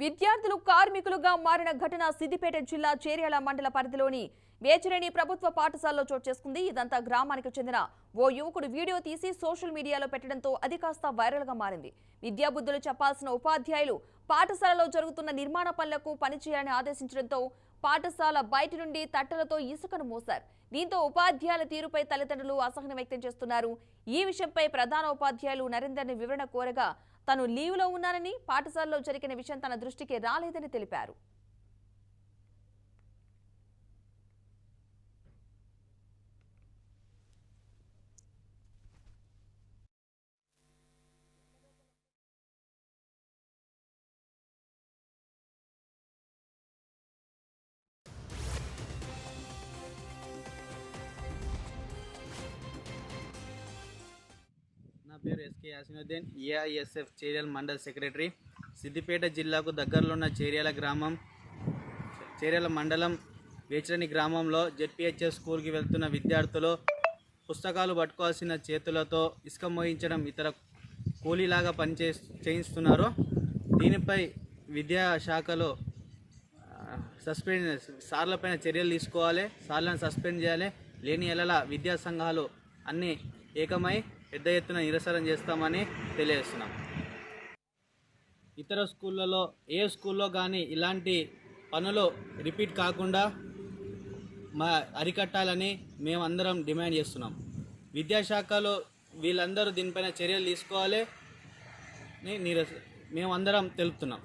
విద్యార్థులు కార్మికులుగా మారిన ఘటన సిద్దిపేట జిల్లా చేర్యాల మండల పరిధిలోని వేచిరేణి ప్రభుత్వ పాఠశాలలో చోటు చేసుకుంది. ఇదంతా గ్రామానికి చెందిన ఓ యువకుడు వీడియో తీసి సోషల్ మీడియాలో పెట్టడంతో అది కాస్త వైరల్ గా మారింది. విద్యాబుద్ధులు చెప్పాల్సిన ఉపాధ్యాయులు పాఠశాలలో జరుగుతున్న నిర్మాణ పనులకు పనిచేయాలని ఆదేశించడంతో పాఠశాల బయట నుండి తట్టలతో ఇసుకను మోశారు. దీంతో ఉపాధ్యాయుల తీరుపై తల్లిదండ్రులు అసహనం వ్యక్తం చేస్తున్నారు. ఈ విషయంపై ప్రధాన ఉపాధ్యాయులు నరేందర్ని వివరణ కోరగా తాను లీవ్లో ఉన్నానని, పాఠశాలలో జరిగిన విషయం తన దృష్టికి రాలేదని తెలిపారు. నా పేరు ఎస్కే యాసినుద్దీన్, ఏఐఎస్ఎఫ్ చేర్యాల మండల సెక్రటరీ. సిద్దిపేట జిల్లాకు దగ్గరలో ఉన్న చేర్యాల మండలం వేచిరేణి గ్రామంలో జెడ్పీహెచ్ఎస్ స్కూల్కి వెళ్తున్న విద్యార్థులు పుస్తకాలు పట్టుకోవాల్సిన చేతులతో ఇసుక మోయించడం ఇతర కూలీలాగా చేయిస్తున్నారు. దీనిపై విద్యాశాఖలో సార్లపైన చర్యలు తీసుకోవాలి, సార్లను సస్పెండ్ చేయాలి. లేని ఎడల విద్యా సంఘాలు అన్నీ ఏకమై పెద్ద ఎత్తున నిరసన చేస్తామని తెలియజేస్తున్నాం. ఇతర స్కూళ్ళలో ఏ స్కూల్లో కానీ ఇలాంటి పనులు రిపీట్ కాకుండా అరికట్టాలని మేమందరం డిమాండ్ చేస్తున్నాం. విద్యాశాఖలో వీళ్ళందరూ దీనిపైన చర్యలు తీసుకోవాలి మేమందరం తెలుపుతున్నాం.